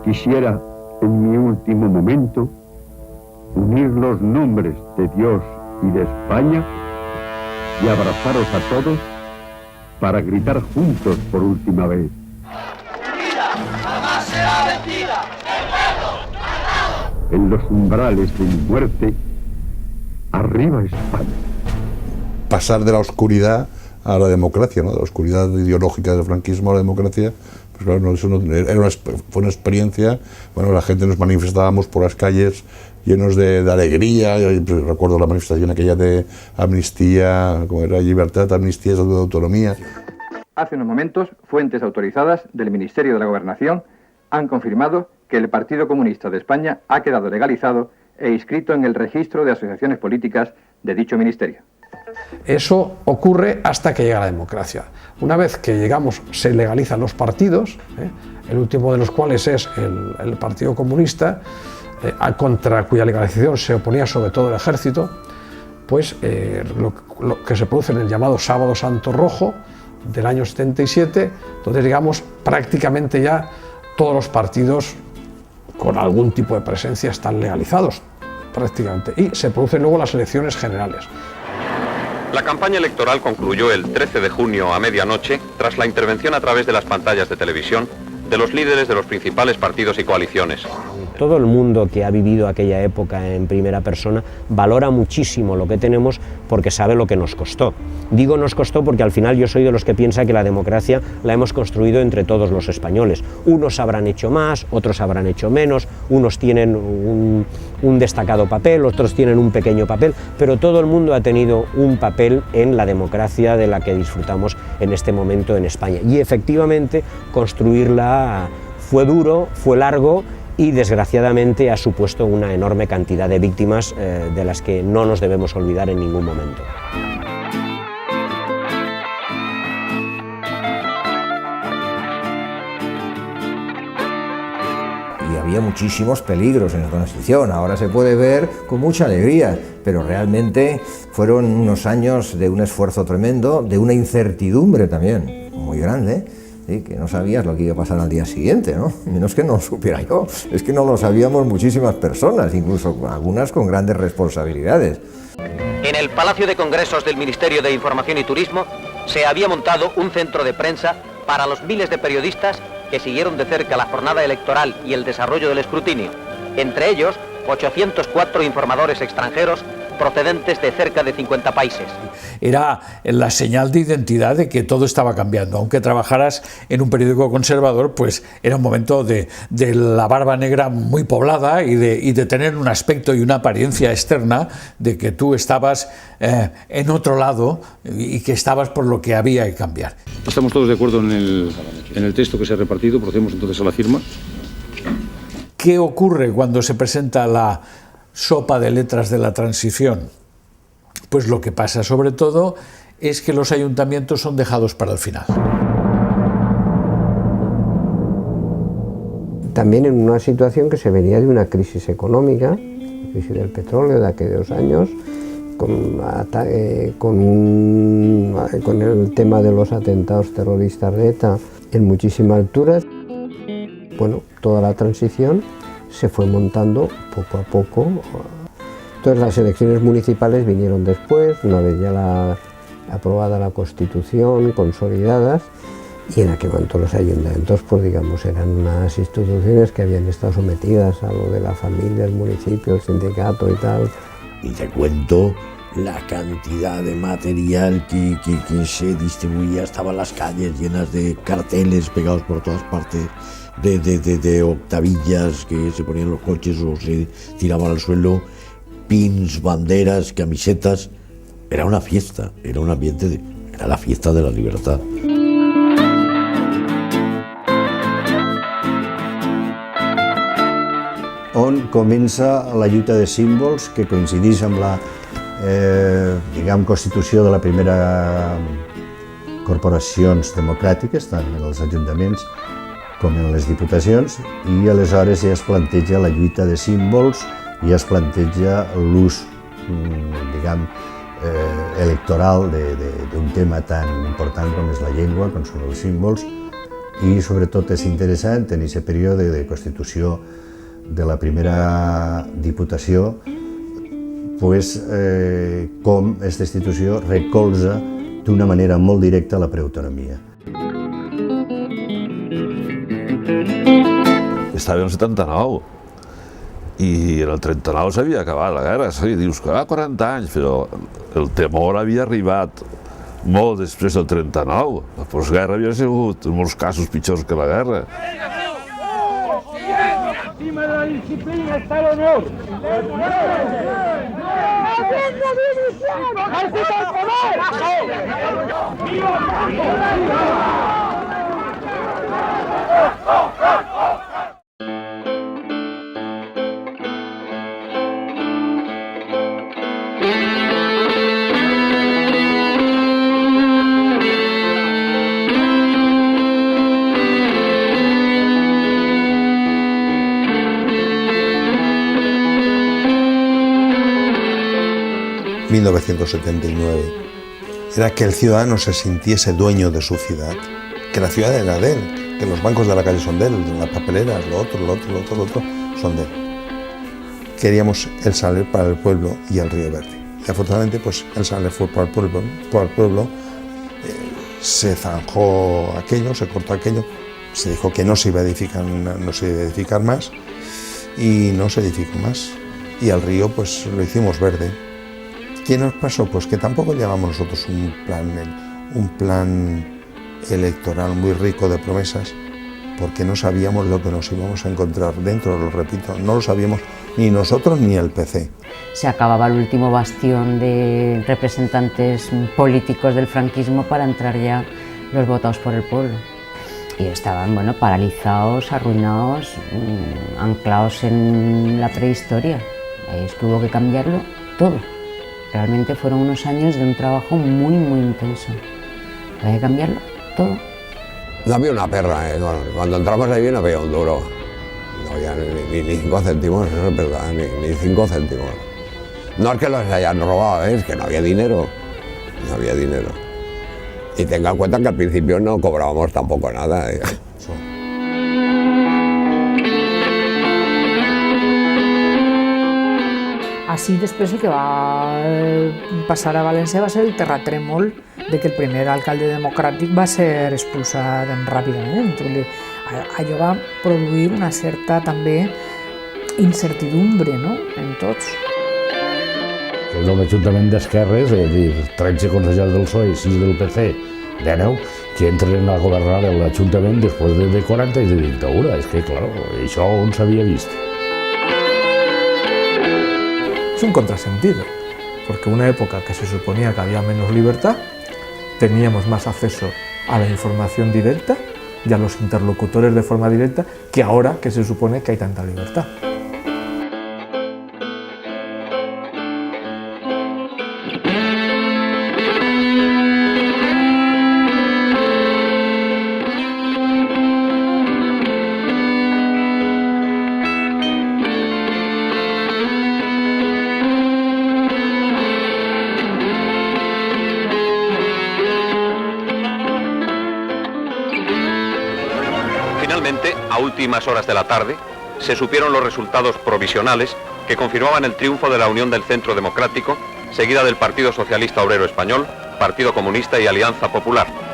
Quisiera, en mi último momento, unir los nombres de Dios y de España y abrazaros a todos para gritar juntos por última vez. ¡Mentira! ¡Jamás será mentira! En los umbrales de mi muerte, arriba España. Pasar de la oscuridad a la democracia, ¿no? De la oscuridad ideológica del franquismo a la democracia, pues claro, eso fue una experiencia. Bueno, la gente nos manifestábamos por las calles llenos de alegría. Yo recuerdo la manifestación aquella de amnistía, como era libertad, amnistía, estatuto de autonomía. Hace unos momentos, fuentes autorizadas del Ministerio de la Gobernación han confirmado que el Partido Comunista de España ha quedado legalizado e inscrito en el registro de asociaciones políticas de dicho ministerio. Eso ocurre hasta que llega la democracia. Una vez que llegamos, se legalizan los partidos, el último de los cuales es el Partido Comunista, contra cuya legalización se oponía sobre todo el ejército, pues lo que se produce en el llamado Sábado Santo Rojo del año 77, entonces digamos prácticamente ya todos los partidos con algún tipo de presencia están legalizados, prácticamente, y se producen luego las elecciones generales. La campaña electoral concluyó el 13 de junio a medianoche tras la intervención a través de las pantallas de televisión de los líderes de los principales partidos y coaliciones. Todo el mundo que ha vivido aquella época en primera persona valora muchísimo lo que tenemos porque sabe lo que nos costó. Digo nos costó porque al final yo soy de los que piensa que la democracia la hemos construido entre todos los españoles. Unos habrán hecho más, otros habrán hecho menos, unos tienen un destacado papel, otros tienen un pequeño papel, pero todo el mundo ha tenido un papel en la democracia de la que disfrutamos en este momento en España. Y efectivamente construirla fue duro, fue largo, y desgraciadamente ha supuesto una enorme cantidad de víctimas de las que no nos debemos olvidar en ningún momento. Y había muchísimos peligros en la transición, ahora se puede ver con mucha alegría, pero realmente fueron unos años de un esfuerzo tremendo, de una incertidumbre también muy grande. Sí, que no sabías lo que iba a pasar al día siguiente, ¿no? Menos que no lo supiera yo, es que no lo sabíamos muchísimas personas, incluso algunas con grandes responsabilidades. En el Palacio de Congresos del Ministerio de Información y Turismo se había montado un centro de prensa para los miles de periodistas que siguieron de cerca la jornada electoral y el desarrollo del escrutinio, entre ellos 804 informadores extranjeros procedentes de cerca de 50 países. Era la señal de identidad de que todo estaba cambiando. Aunque trabajaras en un periódico conservador, pues era un momento de la barba negra muy poblada y de tener un aspecto y una apariencia externa de que tú estabas en otro lado y que estabas por lo que había que cambiar. Estamos todos de acuerdo en el texto que se ha repartido, procedemos entonces a la firma. ¿Qué ocurre cuando se presenta la sopa de letras de la transición? Pues lo que pasa sobre todo es que los ayuntamientos son dejados para el final. También en una situación que se venía de una crisis económica, la crisis del petróleo de aquellos años, con el tema de los atentados terroristas de ETA en muchísimas alturas. Bueno, toda la transición se fue montando poco a poco. Entonces las elecciones municipales vinieron después, una vez ya aprobada la Constitución, consolidadas, y en aquel momento los ayuntamientos, pues digamos, eran unas instituciones que habían estado sometidas a lo de la familia, el municipio, el sindicato y tal. Y te cuento la cantidad de material que se distribuía, estaban las calles llenas de carteles pegados por todas partes, de octavillas que se ponían en los coches o se tiraban al suelo, pins, banderas, camisetas. Era una fiesta, era un ambiente, era la fiesta de la libertad. On comença la lluita de símbols que coincideix amb la constitució de la primera corporacions democràtiques, tant en els ajuntaments com en les diputacions, i aleshores ja es planteja la lluita de símbols i es planteja l'ús, electoral d'un tema tan important com és la llengua, com són els símbols, I sobretot és interessant en aquest període de constitució de la primera Diputació pues, com aquesta institució recolza d'una manera molt directa la preautonomia. Estava en el 79 i en el 39 s'havia acabat la guerra. Dius que 40 anys, però el temor havia arribat molt després del 39. La postguerra havia sigut en molts casos pitjors que la guerra. Encima de la disciplina está el honor. En 1979 era que el ciudadano se sintiese dueño de su ciudad, que la ciudad era de él, que los bancos de la calle son de él, las papeleras, lo otro son de él. Queríamos el Saler para el pueblo y el Río Verde. Y afortunadamente pues el Saler fue para el pueblo, se zanjó aquello, se cortó aquello, se dijo que no se iba a edificar más y no se edificó más. Y al río pues lo hicimos verde. ¿Qué nos pasó? Pues que tampoco llevamos nosotros un plan electoral muy rico de promesas, porque no sabíamos lo que nos íbamos a encontrar dentro, lo repito, no lo sabíamos ni nosotros ni el PC. Se acababa el último bastión de representantes políticos del franquismo para entrar ya los votados por el pueblo. Y estaban, bueno, paralizados, arruinados, anclados en la prehistoria. Ahí es que hubo que cambiarlo todo. Realmente fueron unos años de un trabajo muy, muy intenso. Había que cambiarlo todo. No había una perra, cuando entramos ahí no había un duro. No había ni 5 céntimos, eso es verdad, ni 5 céntimos. No es que los hayan robado, es que no había dinero. No había dinero. Y tenga en cuenta que al principio no cobrábamos tampoco nada. Així després el que va passar a València va ser el terratrèmol de que el primer alcalde democràtic va ser expulsat ràpidament. Allò va produir una certa també incertidumbre, no?, en tots. El nou Ajuntament d'Esquerres, és a dir, 13 consellers del PSOE i 6 del PC, 19, que entren a governar l'Ajuntament després de 40 anys de dictadura. És que, clar, això on s'havia vist. Es un contrasentido, porque una época que se suponía que había menos libertad, teníamos más acceso a la información directa y a los interlocutores de forma directa que ahora que se supone que hay tanta libertad. Finalmente, a últimas horas de la tarde, se supieron los resultados provisionales que confirmaban el triunfo de la Unión del Centro Democrático, seguida del Partido Socialista Obrero Español, Partido Comunista y Alianza Popular.